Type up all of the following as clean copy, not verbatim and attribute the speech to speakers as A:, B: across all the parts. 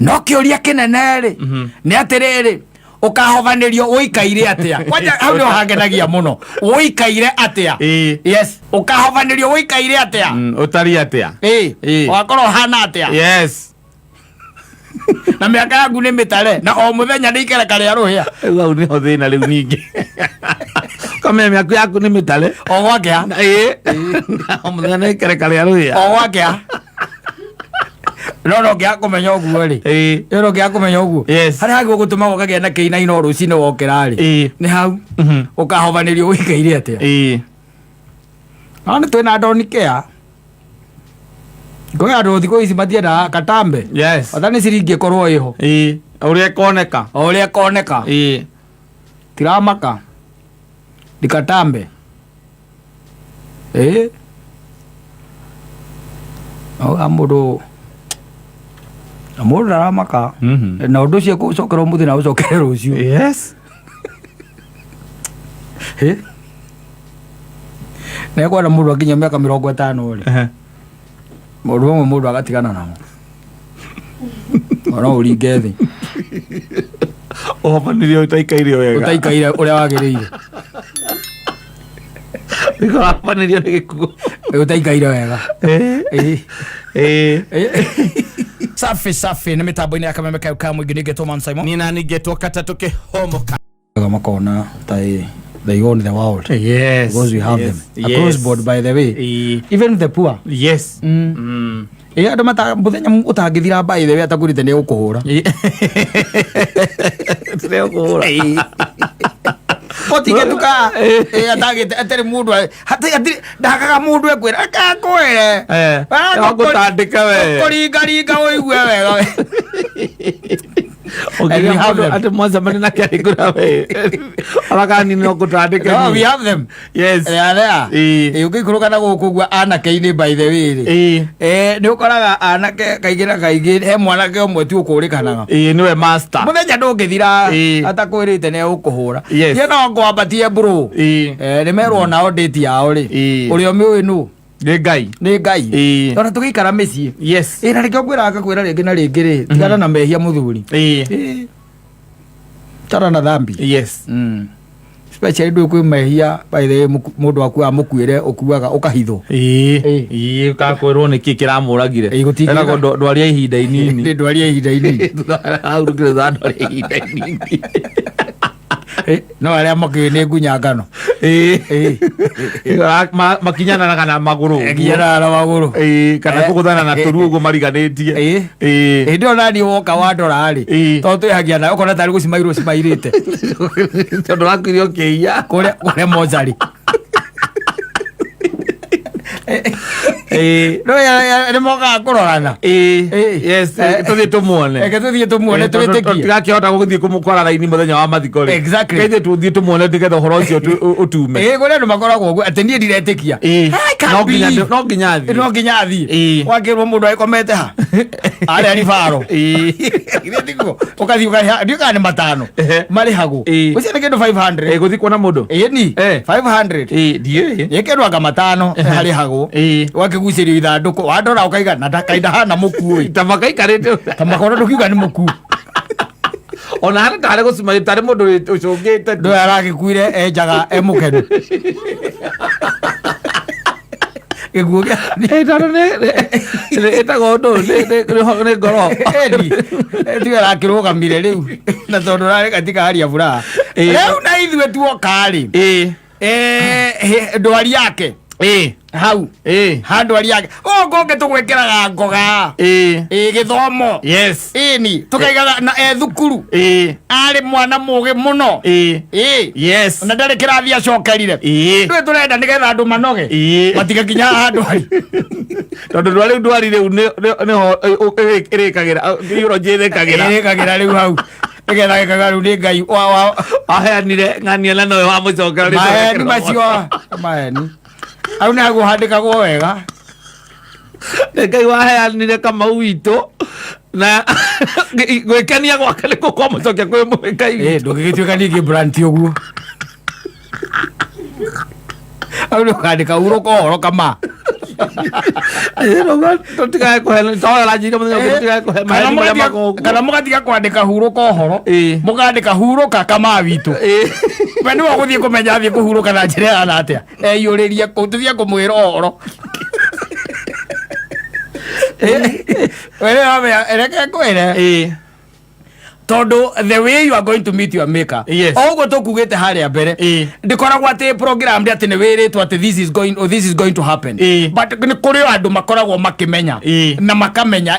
A: no kĩũria kĩnene rĩ nĩ atĩrĩrĩ ũkahovanĩrio ũikaire atia kwanja hau nĩ hangenagia mũno ũikaire atia yes ũkahovanĩrio ũikaire atia
B: ũtari atia
A: wakorwo hana atia
B: yes
A: na mĩaka yaku nĩ mĩtare na o mũthenya nĩ ikereka rĩa rũhĩa
B: rĩu nĩho thĩna rĩu ningĩ kamenya mĩaka yaku nĩ mĩtare
A: o gwakĩa
B: o mũthenya nĩ ikereka rĩa rũhĩa
A: o gwakĩa no ngĩa kũmenya ũguo rĩ no ngĩa kũmenya ũguo harĩa hagĩ gũtũma ũkagĩa na kĩinaino rũcinĩ wokĩra rĩ nĩ hau ũkahovanĩrio ũikaire atia no nĩ twĩna donikea ngoya andũ thikũ ici matiendaga katambe ota nĩ ciringi ĩkorwo ĩho
B: ũrĩa ĩkoneka
A: o ũrĩa ĩkoneka tiramaka ndikatambe mũndũ ndaramaka na ũndũ ũcio ũcokerwo mũthĩ na ũcokere rũciũ na ekwenda mũndũ akinya mĩaka 50 rĩ mũndũ ũmwe mũndũ agatigana namo ona ũringe thĩ
B: ũhovanĩrio ũtaikaire wega
A: ũtaikaire ũrĩa wagĩrĩire
B: ũhovanĩrio nĩ gĩkuũ
A: ũtaikaire wega safi nĩ mĩtambo-inĩ ya Kameme ka mũingĩ nĩngetwo Man Simon
B: niĩ na nĩngetwo Kata Tũkĩhomoka
A: makona ta they own the world
B: yes
A: because we have them across board by the way even the poor
B: yes
A: andũ mũthenya ũtangĩthira by the way atakũrĩte nĩ ũkũhũra otigetuka atarĩ mũndũ ndakaga mũndũ ekwĩra akakwĩre
B: agũtandĩka we
A: kũringaringa ũigue wega
B: atĩ mwacemani nake arĩkũra we agakani no gũtandĩka
A: we have them
B: yes
A: ũngĩikũrũka na gũkũ guo anake-inĩ by the way nĩ ũkoraga anake kaingĩ na kaingĩ he mwanake ũmwe ti ũkũrĩkanaga
B: nĩwe master
A: mũthenya ndũngĩthira atakwĩrĩte nĩ ũkũhũra thiĩ no ngwambatie bro nĩ merwo nao date yao rĩ ũrĩa ũmĩũĩ nũ nĩ Ngai ona tũgĩikara mĩciĩ na rĩngĩ ngwĩra akakwĩra rĩngĩ na rĩngĩ rĩ tigana na mehia mũthuri tara na thambi especially ndũ kwĩ mehia by the way mũndũ waku amũkuĩre ũkuaga ũkahithwo
B: ũkakwĩrwo nĩkĩ kĩramũragire ndwaria ihinda inini
A: ndwaria ihinda inini no arĩa makĩũĩ nĩ ngunya ngano
B: makinyananaga na magũrũ kana kũgũthana na tũru ũguo mariganĩtie
A: hĩndĩ ĩyo naniĩ woka wandora rĩ tondũ twĩhagia nayo ũkona tarĩ gũcimairwo cimairĩte
B: tondũ wakuire ũkĩiya
A: kũrĩa mocarĩ nĩ mokaga kũrorana
B: tũthiĩ
A: tũmuone twĩtĩkie
B: tigakĩhota gũthiĩ kũmũkwara raini mũthenya wa mathiko rĩ kaithe tũthiĩ tũmuone nĩgetha ũhoro ũcio ũtume
A: kũrĩ andũ makoragwo ũguo atĩ niĩ ndiretĩkia
B: no nginya
A: athiĩ wakĩrwo mũndũ agĩkomete ha arĩa ribaro ũgathiĩ ũkarĩha ndiũĩ kana nĩ 5 marĩhagwo ũcio nĩ kĩndũ 500
B: gũthiĩ kuona mũndũ
A: ĩni 500
B: ndiũĩ
A: nĩ kĩndũ anga 5 harĩhagwo wakĩgucĩrio ithandũkũ wandora ũkaiga na ndakainda hana mũkuĩ
B: ta makaikarĩte
A: ta makona ndũkiuga nĩ mũkuũ
B: ona hana tarĩ gũcima tarĩ mũndũ ũcũngĩte
A: ndũ aragĩkuire enjaga emũkenu gĩkuũ
B: ĩtagwo ũndũ nĩ ngoro
A: tiwe arakĩrũgamire rĩu na tondũ rarĩ katika hali ya furaha rĩu na ithuĩ tuokarĩ ndwari yake hau handwari yake ngonge tũgwĩkĩraga ngoga gĩthomo ni tũkaigaga na thukuru arĩ mwana mũgĩ mũno na ndarĩ kĩrathi acokerire ndũĩ tũrenda nĩgetha andũ manoge matigakinya haha ndwari
B: tondũ ndwari rĩu nĩho ĩrĩkagĩra
A: ĩrĩkagĩra rĩu hau nĩgetha gĩkaga rĩu nĩ Ngai
B: waheanire ng'ania na nowe wamũcokera
A: maheni macio maheni au nĩ haguo handĩkagwo wega
B: Ngai waheanire Kamau witũ na gwĩkenia gwake nĩ kwamũcokia kwĩ Ngai
A: ndũngĩgĩtuĩka ningĩ brand ũguo au nĩ ũkandĩka urũka ũhoro kama
B: tutigae kuhe tola njira muthenya tutigae kuhe
A: kana mugatiga kwandika huruka uhoro mugandika huruka kama witu we ni waguthie kumenya athie kuhuruka na njira ya atia eyuririe kututhie kumwira uhoro reke kwire tondu the way you are going to meet your maker oguo tukugite haria mbere ndikoragwo ati program ati ni wiritwo ati this is going to happen but ni kuri andu makoragwo makimenya na makamenya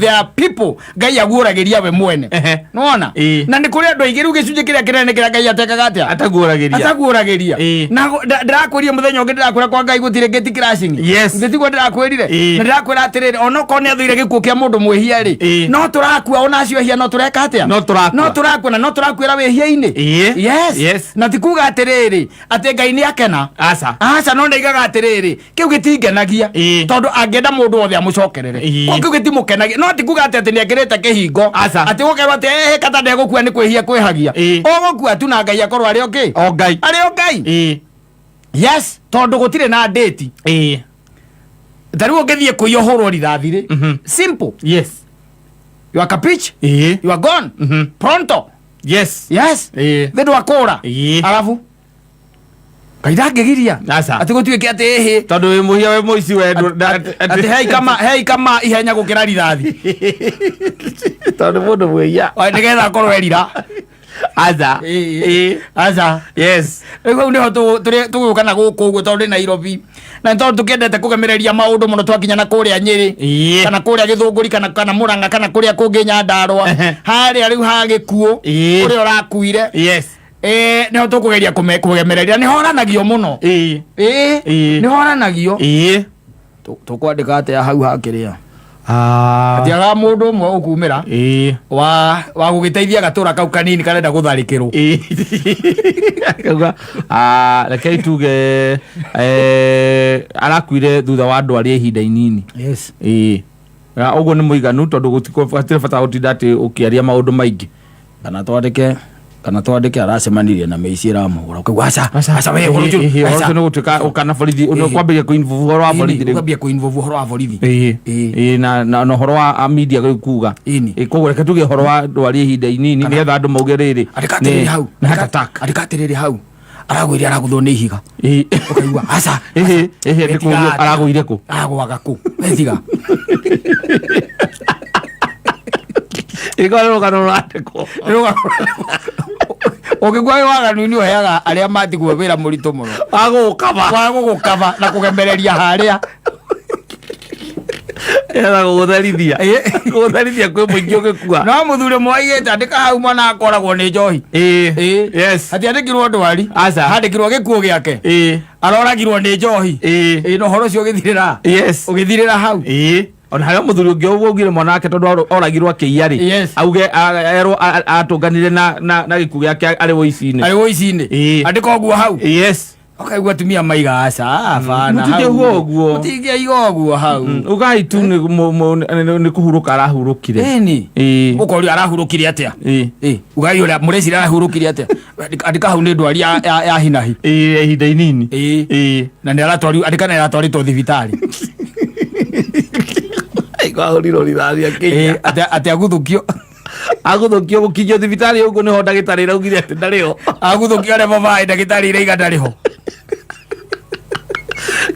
A: there are people Ngai aguragiria we mwene nona na ni kuri andu aingi riu gicunje kiria kinene kiria Ngai atekaga atia ataguragiria na ndirakwiria muthenya ungi ndirakwira kwa Ngai gutire geti crashing ngitigwo ndirakwirire na ndirakwira atiriri onoko ni athuire gikuo kia mundu mwihia ri no turakua ona acio hia no tureka atia no turakwira wihia-ini yes na tikuga atiriri ati Ngai ni akena aca no ndaigaga atiriri kiu gitingenagia tondu angenda mundu othe amucokerere kiu gitimukenagia no tikuga ati ni ekirite kihingo ati gukerwo ati kata ndegukua ni kwihia kwihagia ogukua tu na Ngai akorwo ari okay ari okay yes tondu gutire na date tariu ngithie kuyohorwo rithathiri simple you are kapich you are gone pronto yes ndu akura alafu kaida ngegiria ati gutuike ati ehe
B: tondu wi muhia we muici wendu
A: ati hei kama ihenya gukira rithathi
B: tondu mundu mwia
A: nigetha akorwo erira aza yes riu niho tuguka na guku uguo tondu Nairobi na tondu tukiendete kugemereria maundu muno twakinya na kuria Nyeri kana kuria Githunguri kana Murang'a kana kuria kungi Nyandarua haria riu ha gikuo kuria urakuire niho tukugeria kugemereria ni horanagio muno ni horanagio tukwandika atia hau hakiria atiaga mundu umwe ukumira wa gugiteithia gatura kau kanini karenda gutharikirwo
B: rekei tuge arakwire thutha wa ndwari ihinda inini uguo ni muiganu tondu gutire bata gutinda ati ukiaria maundu maingi kana twandike aracemanirie na meici ramuhura ukauga aca we horo no gutuka ukana borithi no kwambia kuinvolve horo wa borithi
A: kwambia kuinvolve horo wa borithi
B: na horo wa media kuga koguo reke tuge horo wa ndwari ihinda inini ni etha andu mauge riri
A: adikatiriri hau aragwire araguthwo ni ihiga ukauga aca
B: aragwire ku
A: agwaga ku ethiga
B: igoro kana rateko
A: ukigwa waganu ni oyaga aria matigwo wira muritu muno agukava na kugembereria haria
B: era gutharithia kwi muingi ugikua
A: no muthure mwaigite andika hau mwana akoragwo ni njohi
B: yes
A: ati andikirwo ndwari handikirwo gikuo giake aroragirwo ni njohi no horo cio githirira ugithirira hau ona hayo muthuri ungi uguo ugire mwanake tondu oragirwo akiia ri auge erwo atunganire na gikuo giake ari woici-ini andika uguo hau okaigua tumia maiga aca bana hau mutingeiga uguo hau
B: ugai tu ni kuhuruka arahurukire
A: ukori arahurukire atia ugai uria mureci arahurukire atia andika hau ni ndwari ya hinahi
B: ihinda inini
A: na ni aratwari andika na aratwaritwo thibitari
B: igahuriro rithathia kinya
A: ati aguthukio
B: gukinyio thibitari uguo niho ndagitari raugire ati ndariho
A: aguthukio aria babai ndagitari iga ndariho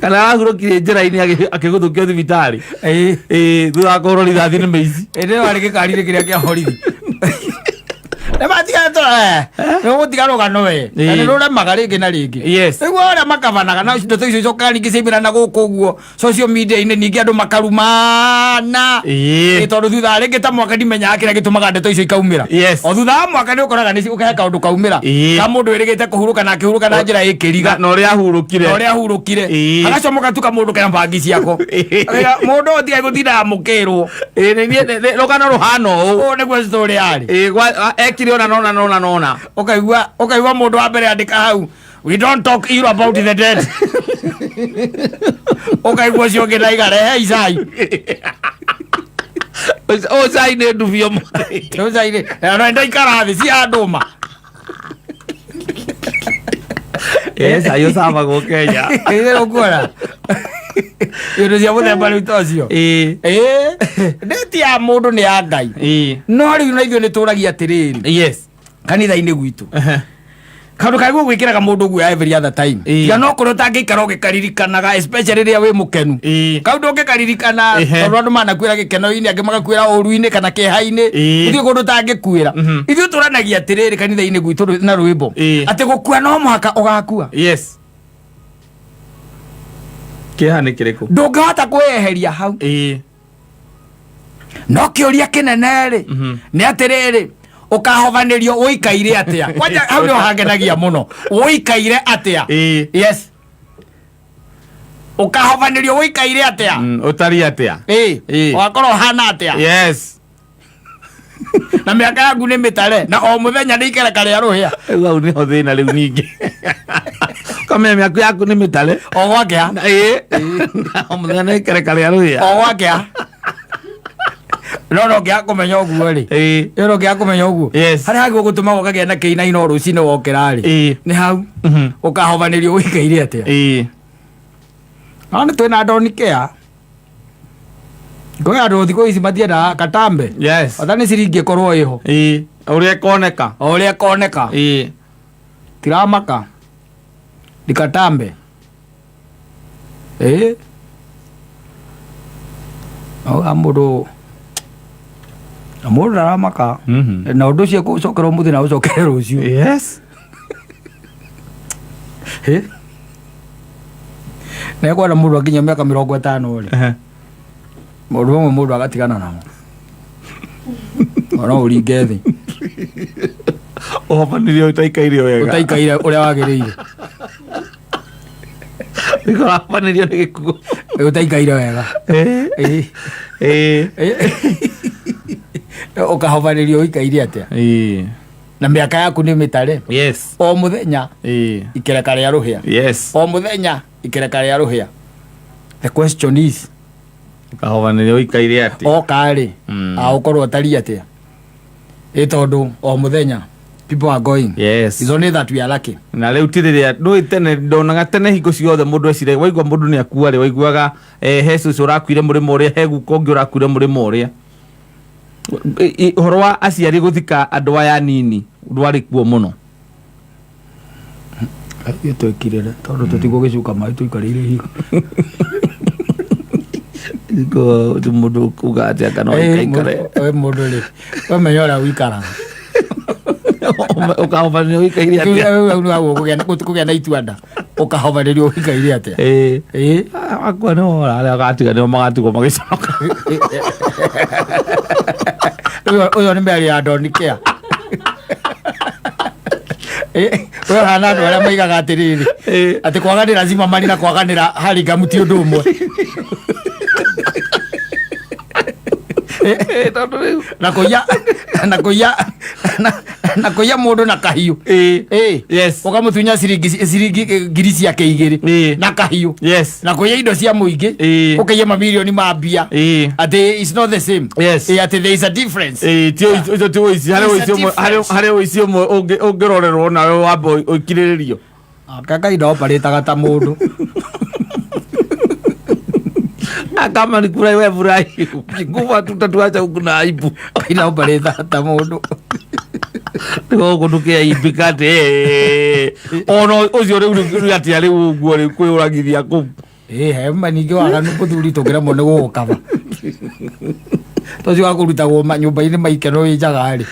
B: kana arahurukire njira-ini akiguthukio thibitari thutha wa kũhũrwo rithathi nĩ mĩici
A: ĩndĩ warĩ gĩkari-inĩ kĩrĩa kĩa borithi nĩgũtiga rũgano we na nĩrũremaga rĩngĩ na rĩngĩ rĩu ũrĩa makabanaga na ndeto icio icokaga ningĩ ciaimĩrana gũkũ ũguo social media-inĩ ningĩ andũ makarumana tondũ thutha wa rĩngĩ ta mwaka ndimenyaga kĩrĩa gĩtũmaga ndeto icio ikaumĩra o thutha wa mwaka nĩ ũkoraga ũkahe kaũndũ kaumĩra ka mũndũ wĩrĩgĩte kũhurũka na akĩhurũka na njĩra ĩkĩriga
B: na ũrĩa ahurũkire
A: agacomoka tu kamũndũ kena mbangi ciako mũndũ ũtigai gũtindaga mũkĩrwo
B: rũgano rũhana ũũ
A: nĩguo story yarĩ
B: ekire ona
A: ukaigua mundu wa mbere andika hau we don't talk ill about the dead ukaigua cio ngi naiga rehe icai
B: cai nĩ ndubio
A: cai no ndaikara thĩ cia ndũma
B: cai ũcamagwo Kenya
A: ũkuona Ino cia muthemba riu tocio. Ndeti ya mundu ni ya Ngai. No riu na ithuĩ nĩ tũragia atĩrĩrĩ.
B: Yes.
A: Kanitha-inĩ gwitũ. Kandu kaiguo gwikiraga mundu guo every other time. Ya no kũrĩ ũtangĩikara ũgĩkaririkanaga especially rĩrĩa wĩ mũkenu. Kau ndũngĩkaririkana tondũ andũ manakwĩra gĩkeno-inĩ angĩ magakwĩra ũru-inĩ kana kĩeha-inĩ. Ithuĩ kũndũ ũtangĩkuĩra. Ithuĩ tũranagia atĩrĩrĩ kanitha-inĩ gwitũ na rwĩmbo atĩ gũkua no mũhaka ũgakua.
B: Yes. Kĩeha nĩ kĩrĩkũ?
A: Ndũngĩhota kwĩyeheria hau. No kĩũria kĩnene-rĩ nĩ atĩrĩrĩ ukahovanĩrio ũikaire atĩa. Kwanja hau nĩ hangenagia mũno. Ũikaire atĩa? Yes. Ukahovanĩrio ũikaire atĩa?
B: Ũtariĩ atĩa?
A: Wakorwo hana atĩa?
B: Yes.
A: Na mĩaka yaku nĩ mĩtare na o mũthenya nĩ ikereka rĩa rũhĩa.
B: Rĩu hau nĩho thĩna rĩu ningĩ. Kamenya mĩaka yaku nĩ mĩtare.
A: O gwakĩa?
B: O mũthenya nĩ ikereka rĩa rũhĩa.
A: O gwakĩa? No ngĩa kũmenya ũguo-rĩ. No ngĩa kũmenya ũguo. Harĩa hagĩrĩirwo gũtũma ũkagĩa na kĩinaino rũcinĩ wokĩra-rĩ. Nĩ hau ũkahovanĩrio ũikaire atĩa. No nĩ twĩna Donkea. Kwĩ andũ thikũ ici matiendaga Katambe. Ota nĩ ciringi ĩkorwo ĩho.
B: Ũrĩa ĩkoneka.
A: O ũrĩa ĩkoneka. Tiramaka. Ni Katambe. Mũndũ ndaramaka na ũndũ ũcio ũcokera ũmũthĩ na ũcokere rũciũ. Na ekwenda mũndũ akinya mĩaka 50-rĩ maũndũ mamwe mũndũ agatigana namo ona ũringe thĩ
B: ũhovanĩrio ũtaikaire wega.
A: Ũtaikaire ũrĩa wagĩrĩire.
B: Ũhovanĩrio nĩ gĩkuũ.
A: Ũtaikaire wega. Ũkahovanĩrio ũikaire atĩa. Na mĩaka yaku nĩ mĩtare. O mũthenya ikereka rĩa rũhĩa. O mũthenya ikereka rĩa rũhĩa. The question is
B: ũkahovanĩrio ũikaire atĩa.
A: Oka-rĩ ũkorwo ũtariĩ atĩa. Tondũ o mũthenya people are going. It's only that we are lucky.
B: Na rĩu ti rĩrĩa ndũĩ tene ndonaga tene hingo ciothe mũndũ eciragia waigua mũndũ nĩ akua-rĩ waiguaga he cũcũ ũrakuire mũrĩmo ũrĩa he guka ũngĩ ũrakuire mũrĩmo ũrĩa. Ũhoro wa aciari gũthika andũ aya nini ndwarĩ kuo mũno.
A: Twĩkirĩre tondũ tũtigwo gĩcuka maĩ tũikarĩire higo.
B: Mũndũ kuga atĩa kana ũikaikare.
A: Mũndũ-rĩ wamenya ũrĩa ũikaraga.
B: Ũkahovanĩrio ũikaire atĩa.
A: Kũgĩa na itua-nda ũkahovanĩrio ũikaire atĩa.
B: Akua nĩo arĩa agatiga nĩo magatigwo magĩcoka.
A: Ũyũ nĩ mĩario ya Donkea. Ũyũ hana andũ arĩa maigaga atĩrĩrĩ atĩ kwaganĩra Zimmerman na kwaganĩra Hurlingham ti ũndũ ũmwe. Na kũiya mũndũ na kahiũ. Ũkamũtunya ciringi ngiri ciake 2 na kahiũ. Na kũiya indo cia mũingĩ ũkaiya mamirioni ma mbia. Atĩ it's not the same. Atĩ there is a difference.
B: Harĩ ũici ũmwe ũngĩrorerwo nawe wamba ũkirĩrĩrio.
A: Ngai ndaoparĩtaga ta mũndũ.
B: Kama ni kura wewe furahi kufa tutatuacha huku na aibu.
A: Ina opereta ta mũndũ.
B: Nĩguo gũtukĩa ibikate. Ono ũcio rĩu atĩa rĩu ũguo rĩu kwĩũragithia kũu.
A: Hema ningĩ waganu mũthuri tũngĩremwo nĩ gũgũkaba. Tũcio wakũrutagwo nyũmba-inĩ maikeno njaga-rĩ.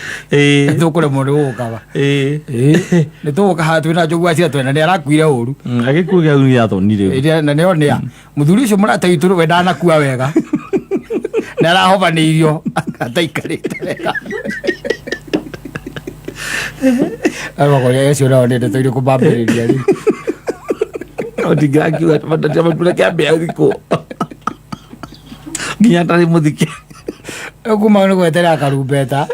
A: Tũkũremwo nĩ gũgũkaba. Nĩ tũgũkaha twĩna njogu acia twena nĩ arakuire ũru.
B: Agĩkuo gĩa gũthiĩ athonire.
A: Na nĩo nĩa mũthuri ũcio mũrata witũ we ndanakua wega. Nĩ arahovanĩirio ataikarĩte wega. Arũgorĩa ũcio nao nĩendeteire kũmbambĩrĩria rĩu.
B: Ndingakiuga matata makũrĩa kĩambĩa thikũ. Nginya tarĩ mũthike.
A: Kuma nĩ gweterera karumbeta.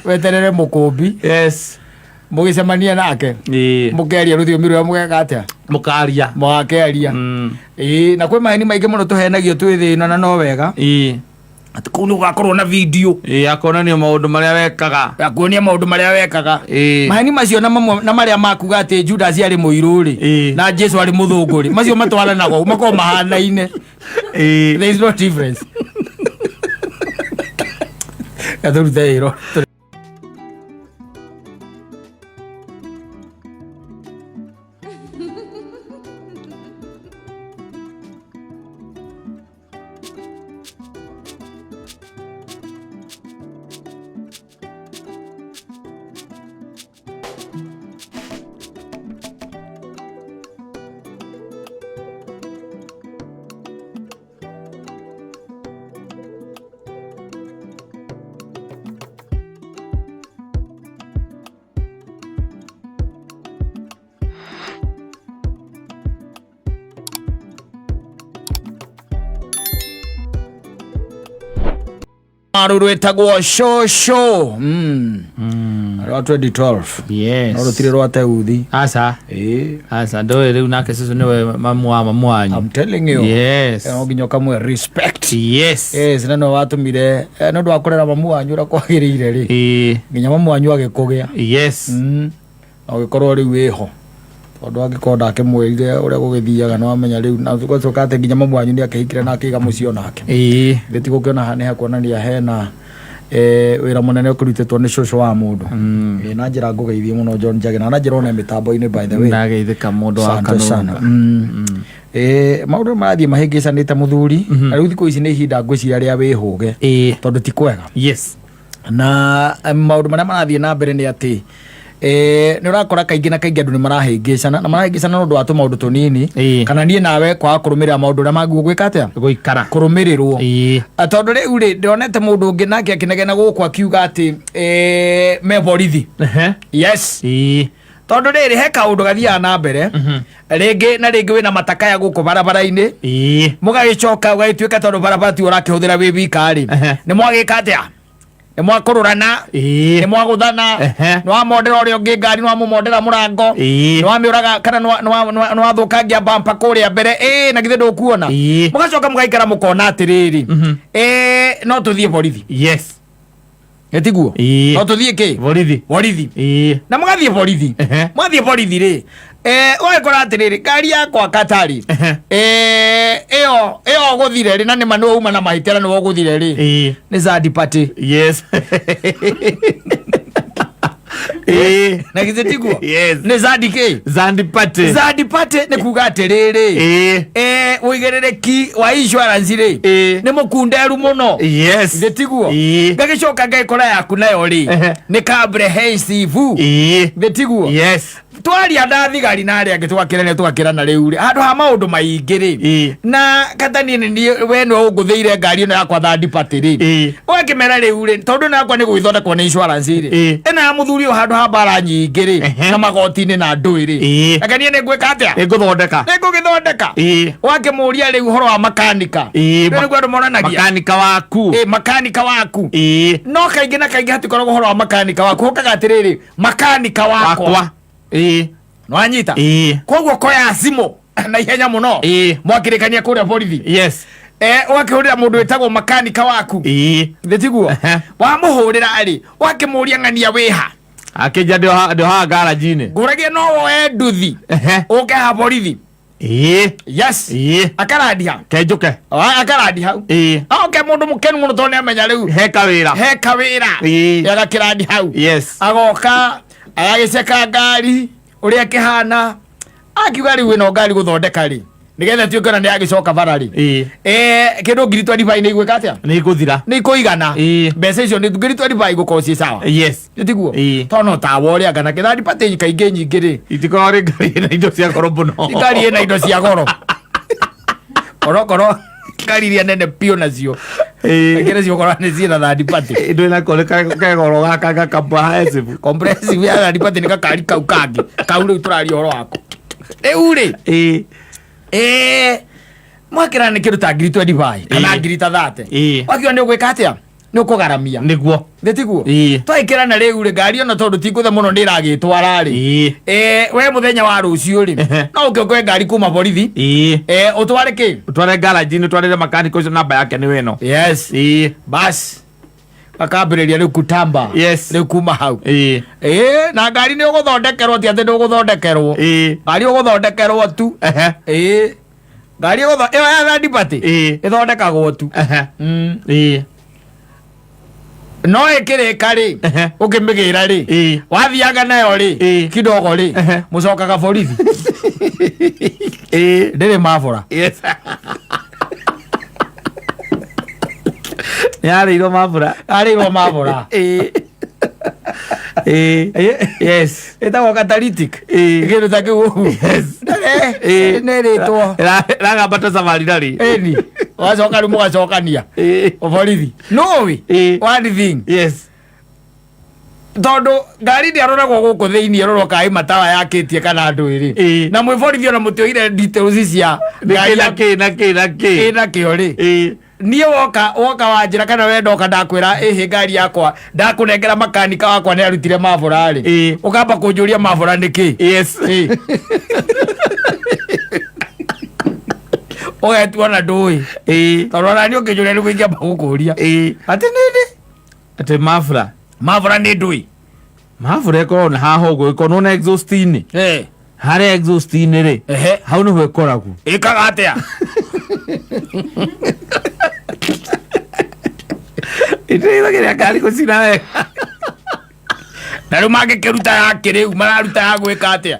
A: Weterere mũkũmbi. Mũgĩcemania nake. Mũkĩaria rũthiomi rũrĩa mũgeka atĩa?
B: Mũkaria.
A: Mũgakĩaria. Na kwĩ maheni maingĩ mũno tũhenagio twĩ thĩna na no wega. ati kunu gakorwo na video
B: akonania maundu maria wekaga
A: akuonia maundu maria wekaga mahani macio na maria makuga ati Judas ari muiru ri na Jesu ari muthungu ri macio matwaranaga mako mahanaine there is no difference Adoro deiro Maruru etagwo shosho Rwa 2012
B: yes
A: no rutire rwate uthi
B: asa ndo riu nake susu niwe mamu wanyu
A: I'm telling you
B: yes
A: no nginya kamwe respect
B: yes
A: no watumire no ndo akorera mamu wanyu ra kwagirire ri nginya mamu wanyu agikugia
B: yes
A: no gikorwo riu wiho tondu angikorwo akimwirire uria gugithiaga no amenya riu na gucoka ati nginya mamu wanyu ni akihikire na akiga mucio nake gitiko kiona hane hakuonania hena wira munene ukurutetwo ni shosho wa mundu na njira ngugeithie muno John Njagi na njira ona mitambo-ini by the way
B: ndageithika mundu wa kanuna
A: maundu marathie mahingicanite muthuri na riu thikũ ici ni ihinda ngwiciria ria wihuge tondu ti kwega
B: yes
A: na maundu maria marathie na mbere ni ati ni urakora kaingi na kaingi andu ni marahingicana na marahingicana nondu wa maundu tunini kana nie nawe kwa kurumirira maundu ria maguo gwika atia
B: guikara
A: kurumirirwo tondu riu ri ndonete mundu ungi nake akinegena guku akiuga ati me borithi yes tondu riri he kaundu gathiaga na mbere ringi na ringi wina matakaya guku barabara-ini mugagicoka ugagituika tondu barabara ti urakihuthira wi wika ri ni mwagika atia ni mwakururana ni mwaguthana ni wamondera uria ungi ngari ni wamumondera murango ni wamiuraga kana ni wathukangia bampa kuria mbere na githe ndukuona mugacoka mugaikara mukona atiriri no tuthie borithi
B: yes
A: etiguo no tuthie ki borithi na mugathie borithi mwathie borithi ri wagikora atiriri ngari yakwa katari eo guthire ri na nima ni uma na mahitera ni woguthire ri ni Zadi Party
B: yes
A: na gitiguo
B: yes
A: ni Zadi Party ni kuga atiriri uigiririki wa insurance ri ni mukunderu muno
B: yes
A: gitiguo ngagicoka ngaikora yaku nayo ri ni comprehensive gitiguo
B: yes
A: twari ndathigari na aria angi twakirana riu ri handu ha maundu maingi ri na katani ni we no unguthiire ngari ino yakwa Zadi Party ri wakimera riu ri tondu nakwa ni gwithondekwo ni insurance ri ena muthuri o handu ha bara nyingi ri na magoti-ini na ndui ri akania ni gwika atia
B: ni guthondeka
A: wakimuria riu horo wa makanika ni gwandu monanagia makanika waku no kaingi na kaingi hatikoragwo horo wa makanika waku hukaga atiriri makanika wakwa nwanyita koguo koya simu na ihenya muno mwakirikania kuria borithi
B: yes
A: wakihurira mundu wetagwo makanika waku thitiguo wamuhurira ari wakimuria ng'ania wiha
B: akija ndio ha garage-ini
A: nguragia no woe nduthi uke ha borithi yes akaradi ha
B: kenjuke
A: akaradi hau okay mundu mukenu muno tondu amenya riu
B: he kawira
A: agakiradi hau
B: yes
A: agoka agagiceka ngari uria kihana akiuga riu ino ngari guthondeka ri nigetha tuikona ni agicoka barari kindu ngiri 25 ni igwika atia
B: ni iguthira
A: ni kuigana mbeca icio ni ngiri 25 igukorwo ci sawa
B: yes
A: tiguo tono tawa uria kana Zadi Party kaingi nyingi ri
B: itikorwo ngari na indo cia goro muno
A: ngari ina indo cia goro korokoro ngari iria nene pio nacio ngere cio korwo ni cia Zadi Party
B: indo ina koleka goro gaka
A: comprehensive ya Zadi Party ni kakari kau kangi kau riu turari horo wako riu ri mwakira ni kiruta ngiri 25 kana ngiri 30 wakiwa ni gwika atia nukugaramia
B: niguo
A: ndetiguo twaikirana riu ri ngari ona tondu tikuthe muno ndiragitwara ri we muthenya wa rucio ri no ukiokoe ngari kuma borithi utware ki
B: utware garage ni twarire mechanic ucio namba yake ni weno
A: yes bas akambiriria riu kutamba riu kuma hau na ngari ni uguthondekerwo ti ati nduguthondekerwo ngari uguthondekerwo tu ngari uguthondekerwo ya third party ithondekagwo tu no ikirika ri ukimigira ri wathiaga nayo ri kidogo ri mucokaga borithi ndiri mabura
B: yareirwo mabura
A: yes etagwo catalytic kindu ta kiu nä rä two
B: ragambata safari rari
A: ni wacoka rä mũgacokania borithi noä one thing tondu ngari ndä aroragwo gå kå thä inä arorwo kaä matawa yakä tie kana ndå ä na mwä borithi ona må tä oire details cia
B: na
A: kä o rä niä woka wanjä ra kana we ndoka ndakwä ra hä ngari yakwa ndakå nengera makanika wakwa nä arutire mabå rä å kamba kå njå ria mabå nä kä å getuona ndå ä tondå ona nä å kä njå ria nä gå ingä amba gå kå ria atä
B: atä
A: mabå nä ndå ä
B: mabå ĩkorwo nĩ haha ũguo ĩkorwo na exhaust-inĩ harĩa exhaust-inĩ rĩ hau nĩho ĩkoragwo
A: ĩkaga atĩa
B: ĩteithagĩrĩria ngari gũcina wega
A: na rĩu mangĩkĩruta yakä rĩu mararuta ya gwĩka atĩa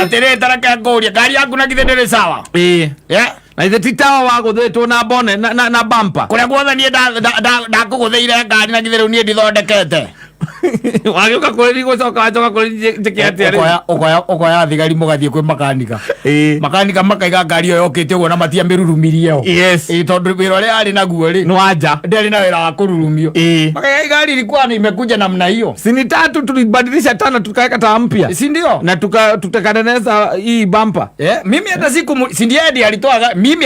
A: atĩrĩ tareke ngũria ngari yaku na githĩ ndĩrĩ sawa
B: na ithe ti tawa wa gũthĩtwo na bone na bumper
A: kũrĩa guothe niĩ ndakũgũthĩire ngari na githĩ rĩu niĩ ndithondekete
B: wagĩũka kũrĩ gũcoka wacoka kũrĩ njĩke atĩa
A: ũkoya thigari mũgathiĩ kwĩ makanika makanika makaiga ngari ĩyo yokĩte ũguo na matiamĩrurumirie ho tondũ wĩra ũrĩa arĩ naguo rĩ
B: nĩ wanja
A: ndĩarĩ na wĩra wa kũrurumio makaiga gari ilikuwa imekuja namna hiyo
B: sini tatu tulibadilisha tana tukaweka taa mpya
A: si ndio
B: na tukatengeneza hii bumper
A: mimi hata siku si ndiye ndiye alitoa mimi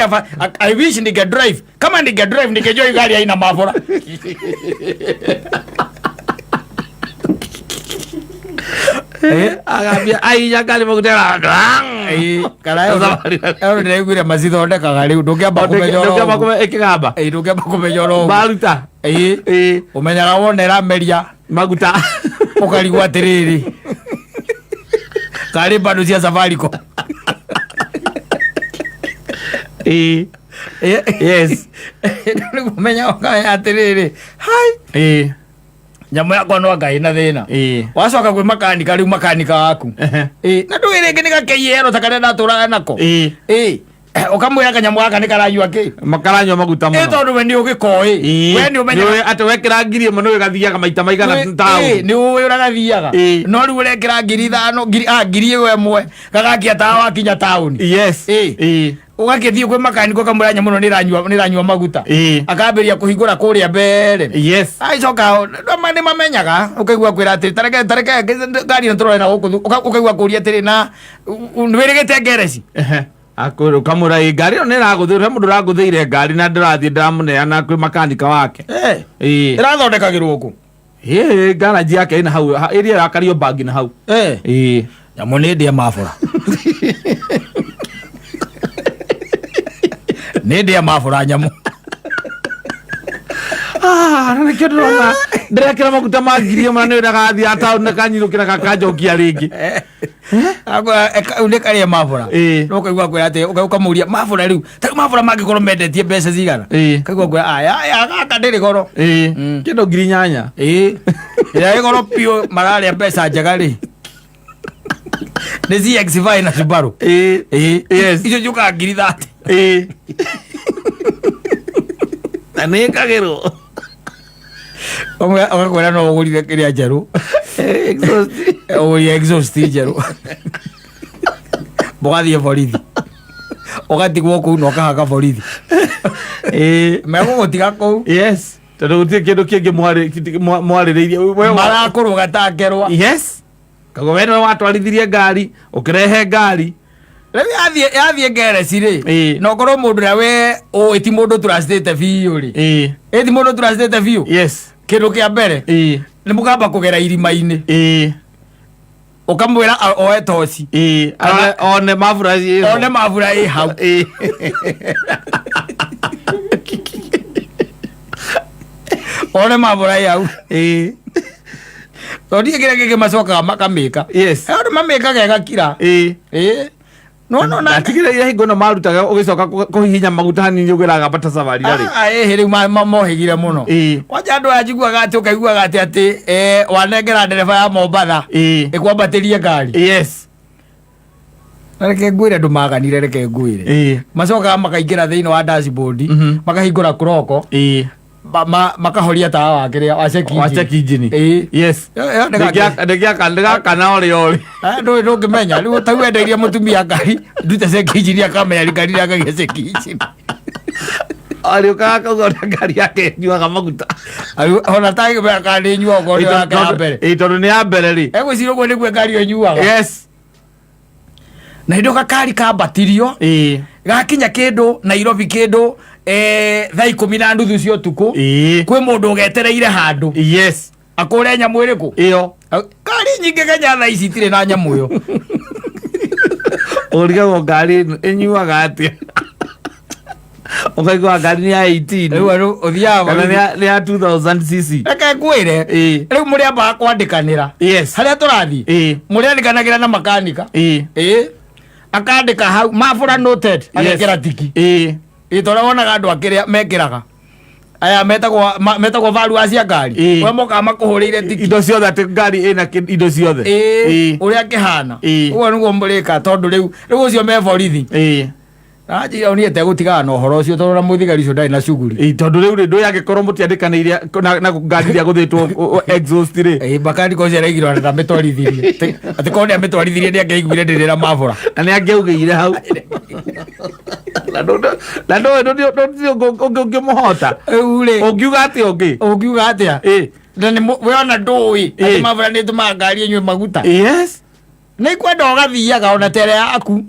A: I wish ninge drive kama ninge drive ningejua gari haina mabora
B: agambia ainya ngari magutera
A: karayo ndĩraiguire macithondekaga rĩu ndũngĩamba kũmenya
B: ĩkĩgamba
A: ndũngĩamba kũmenya oro
B: baruta
A: ũmenyaga wona ĩrameria
B: maguta
A: ũkarigwo atĩrĩrĩ karĩ mbandũ cia Safaricom
B: yes
A: ũmenya ũkamenya atĩrĩrĩ hai nyamå yakwa no ngai na thina wacoka kwĩ makanika rĩu makanika waku na ndũĩ rĩngĩ nĩ gakeiero ta karĩa ndatũraga nako ũkamwĩra kanyamũ gaka nĩ karanyua kĩ
B: makaranyua maguta mũno
A: tondũ we nĩ ũgĩkoĩ we nĩ ũmenyaga
B: atĩ wekĩra ngiri ĩmwe nĩ ũgathiaga maita maigana taũni
A: nĩ ũĩ ũragathiaga no rĩu ũrekĩra ngiri ithano ngiri ĩyo ĩmwe gagakia tawa wakinya taũni ũgagĩthiĩ kwĩ makanika ũkamwĩra nyamũ ĩno nĩ ĩranyua maguta akambĩrĩria kũhingũra kũrĩa mbere aicoka nĩ mamenyaga ũkaigua kwĩra atĩ tareke ngari ĩno tũrore na gũkũ ũkaigua kũria atĩrĩ na wĩrĩgĩte ngereci
B: ukamwĩra ngari ĩno nĩ ĩragũthĩire he mũndũ ũragũthĩire ngari na ndĩrathiĩ ndĩramũneana kwĩ makanika wake
A: ĩrathondekagĩrwo kũ
B: garaji yake ĩna hau ĩrĩa ĩrakario bangi na hau
A: nyamũ nĩ ndĩa mabũra nä ndä a mabå nyamå
B: nä kä ndärona ndärekä ra maguta ma ngiri ä mwe nä ndagathi ataå na kanyirå kä ra gakanjokia rä ngä
A: nä karä mabå no kaigua kwä atä å kamå ria mabå rä u tarä mabå mangä korwo mendetie mbeca cigana kaigua kwä gaka ndä rä goro
B: kä ndå ngiri nyanya
A: ä rä goro piå mararä a mbeca njega rä nä CX5 na Subaru icio njũkaga ngiri 30
B: na nä kagä rwo
A: ũgakwĩra no ũgũrire kĩrĩa njerũ ũgũrire exhaust njerũ mũgathiĩ borithi ũgatigwo kũu na ũkahaka borithi megũgũtiga kũu
B: tondũ gũtirĩ kĩndũ kĩngĩ mwarĩrĩirie
A: marakũrũga ta ngerwa
B: kaguo we nĩwe watwarithirie ngari ũkĩrehe ngari
A: Rebi yathie ngereci ri no korwo mundu na we o eti mundu trustete biu ri eti mundu trustete biu
B: yes
A: kindu kia mbere ni mukamba kugera irima-ini ukamwira oe toci
B: one
A: mavura hau one mavura hau tondie kira gike macokaga makamika andu mamikaga gakira no
B: natigire ya hingo no marutaga ugicoka kuhihinya maguta hanini ugiraga bata safari ri
A: riu mohigire muno kwanja andu ajiguaga ati ukaiguaga ati wanengera ndereba ya Mombatha ikwambatirie ngari
B: yes
A: reke ngwire andu maganire reke ngwire macokaga makaingira thiini wa dashboard makahingura kuroko makahoria tawa wa kiria wa check engine
B: yes ndegia kana ori
A: ndo ngimenya riu tagu enderia mutumia ngari ndute check engine akamenya ngari yake check engine
B: ari ukaka ngari yake nyuaga maguta
A: ona tagi be ngari nyuaga ngori yake ya mbere
B: tondu ni ya mbere ri
A: egwicira gwe niguo ngari nyuaga
B: yes
A: na indo gakari ka batirio gakinya kindu Nairobi kindu thaa 10:30 cia utuku kwi mundu ugetereire handu
B: yes
A: akure nyamu iriku
B: iyo
A: ngari nyingi Kenya thaa ici tire na nyamu yo
B: uriga ngari inyuaga atia ukaigua ngari ni ya 18
A: riu uthiaga
B: ni ya 2000cc
A: reke ngwire riu muri amba kwandikanira
B: yes
A: haria turathi muri andikanagira na makanika akandika hau mavura noted agekira tiki itora wonaga andu akiria mekiraga aya metagwo value cia ngari we moka makuhurire tiki
B: indo ciothe ati ngari ina indo ciothe
A: uria kihana uguo niguo murika tondu riu ucio me borithi ajira oni ete gutiga no horo ucio tondu na muthigari ucio ndai na cuguri
B: tondu riu ndo yake korwo mutiandikaniria na ngari ya guthitwo exhaust ri
A: bakari ko cia regiro na metwarithirie ati ko ni metwarithirie ni angeiguire ndirira mavura
B: na ni angeugire hau na ndo ngimuhota ungiuga atia
A: na ni wona ndui ati mavura ni tuma ngari enywe maguta
B: yes
A: ni kwenda ugathiaga ona tere yaku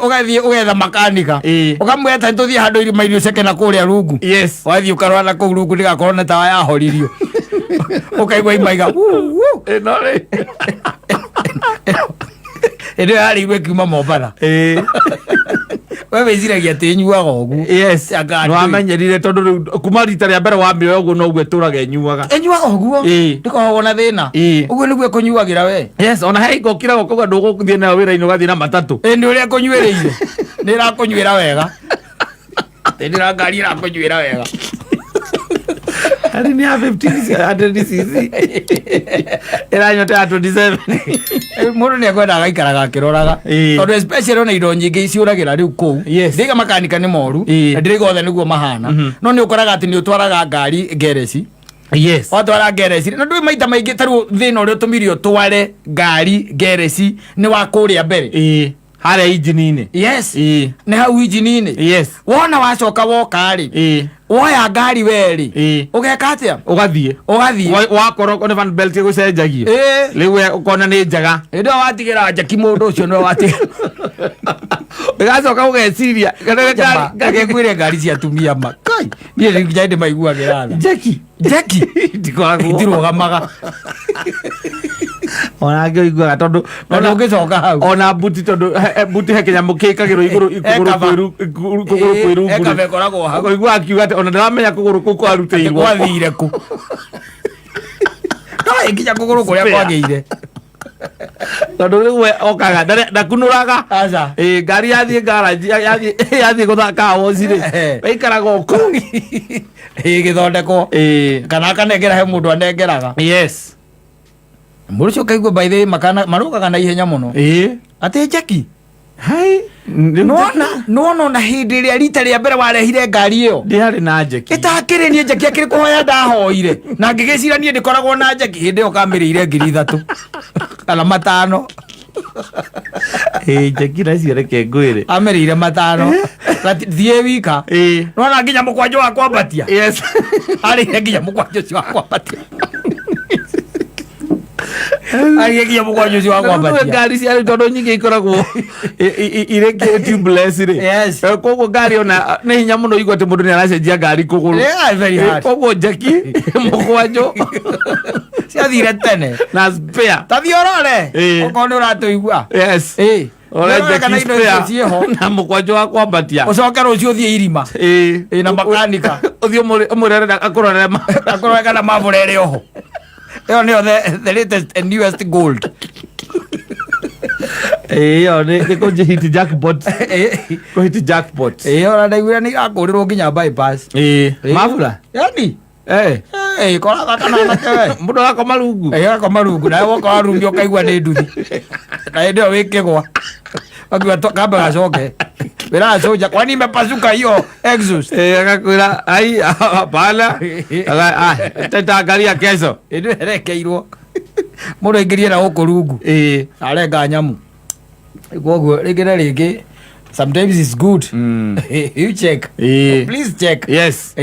A: ugathie ugetha makanika ukamweta ntuthie handu irima irio ceke na kuria rungu
B: yes
A: wathie ukarwa na kuu rungu ndigakorwo na tawa yahoririo ukaigua imaiga
B: no ri
A: ndo yari igwe kiuma Mombatha we wiciragia ati nyuaga uguo
B: yes no amenyerire tondu kuma rita ria mbere wa mbio uguo no gwe turaga nyuaga
A: nyuaga uguo ndikoragwo na thina uguo niguo kunyuagira we
B: yes ona he ngokira gokuga nduguthie nayo wira-ini ugathie na matatu
A: ndi uria kunyuiriire ni rakunyuira wega ndira ngari rakunyuira wega
B: ari ni ya 15cc iranyote ya 27
A: mundu ni akwenda agaikaraga akiroraga tondu especially ona indo nyingi iciuragira riu kuu ndiga makanika ni moru na ndiriga othe niguo mahana no ni ukoraga ati ni utwaraga ngari gereci
B: yes
A: watwara gereci na ndui maita maingi taru thina uria utumirio tware ngari gereci ni wa kuria mbere
B: haria injini-ini
A: yes ni hau injini-ini
B: yes
A: wona wacoka woka ri woya ngari weri ugeka atia
B: ugathie wakorwo ni van belt igucenjagia riu ukona ni njega
A: ndo watigira njaki mundu ucio no watigira
B: igacoka ugeciria
A: ngagengwire ngari cia atumia ma kai nie nginya ndi maiguagira
B: njaki
A: ndirugamaga
B: ona ngĩiguaga tondu
A: ona ũngĩcoka hau
B: ona buti tondu buti he kinyamu kĩkagĩrwo igũrũ kwĩrungu
A: ekabekoragwo hau
B: kũigua akiuga atĩ ona ndĩramenya kũgũrũ kũu kwarutĩirwo
A: kwathire kũ no nginya kũgũrũ kũrĩa kwagĩire
B: tondu rĩu we okaga ndakunũraga ngari yathiĩ ngaraji yathiĩ gũthaka woci rĩ waikaraga ũko
A: gĩthondekwo kana akanengera he mũndũ anengeraga
B: yes
A: mũndũ ũcio kaigua by the way marũgaga na ihenya mũno atĩ njeki
B: hai
A: nona na hĩndĩ ĩrĩa rita rĩa mbere warehire ngari ĩyo
B: ndĩarĩ na njeki
A: ĩtakĩrĩ niĩ njeki akĩrĩ kũhoya ndahoire na ngĩgĩcira niĩ ndĩkoragwo na njeki hĩndĩ ĩyo kamĩrĩire 3,000 kana 5
B: njeki nacio reke ngwĩre
A: amĩrĩire 5 thiĩ wika nona nginya mũkwanjũ wa kwambatia
B: yes
A: arĩire nginya mũkwanjũ ũcio wa kwambatia agĩkia mũkwanjũ ũcio wa kwambatia
B: ngari cia tondũ nyingĩ ikoragwo irĩ tubeless rĩ koguo ngari ona nĩ hinya mũno igua atĩ mũndũ nĩ aracenjia ngari kũgũrũ koguo njeki mũkwanjũ ciathire tene na spare tathi ũrore okorwo nĩ ũratũigua na mũkwanjũ wa kwambatia ũcoke rũciũ ũthiĩ irima na makanika ũthiĩ ũmwĩre akũrore kana mabũrere oho ĩyo nĩyo the latest and newest gold ĩyo nĩ kũhit jackpot
A: ĩyo ndaiguire nĩ irakũrĩrwo nginya bypass
B: mabura
A: yani koraga kana nakewe
B: mũndũ agakoma rungu
A: agakoma rungu nawe woka warungi ũkaigua nĩ nduthi na hĩndĩ ĩyo wĩkĩgwa akiwa kamba gacoke wĩra soja kwani imepasuka hiyo exhaust
B: akakwĩra ai hapana tetaangalia kesho
A: ĩndĩ erekeirwo mũndũ aingĩrie na gũkũ rungu arenga nyamu koguo rĩngĩ na rĩngĩ sometimes it's good you check please check
B: yes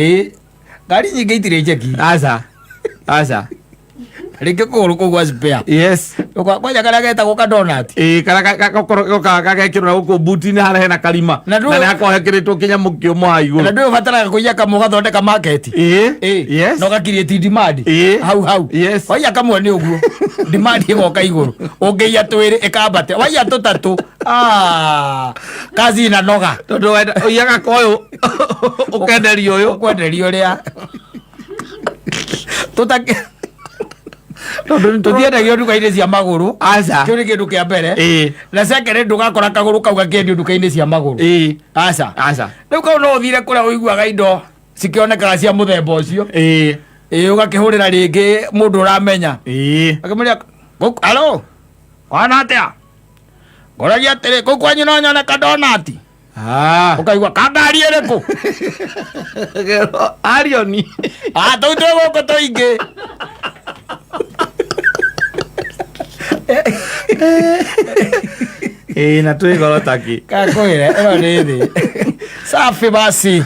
A: ngari nyingĩ itirĩ cheki
B: aca
A: rĩngĩ kũgũrũ kũu gwa spare
B: yes
A: kwanja karĩa getagwo kadonat
B: kana gagekĩrwo na gũkũ buti-inĩ harĩa hena karima na nĩ hakorwo hekĩrĩtwo kĩnyamũ kĩũmũ ha igũrũ
A: na ndũĩ ũbataraga kũiya kamwe ũgathondeka market na ũgakiriĩti demand hau waiya kamwe nĩ ũguo demand ĩgoka igũrũ ũngĩiya twĩrĩ ĩkambate waiya tũtatũ kazi inanoga
B: tondũ ũiyaga koyũ ũkenderia ũyũ
A: ũkwenderia ũrĩa tũthiendagio nduka-inĩ cia magũrũ kĩu nĩ kĩndũ kĩa mbere na second ndũgakora kagũrũ kau gakĩendio nduka-inĩ cia magũrũ aca rĩu kau no ũthire kũrĩa ũiguaga indo cikĩonekaga cia mũthemba ũcio ũgakĩhũrĩra rĩngĩ mũndũ ũramenya akĩmũria alo wana atĩa ngoragia atĩrĩ kũu kwanyu no nyone kadonati ũkaigua kangari ĩrĩkũ
B: arioni
A: tũu twĩ gũkũ tũingĩ
B: na twĩ goro taki
A: kakwĩre ĩno nĩ thĩ safi basi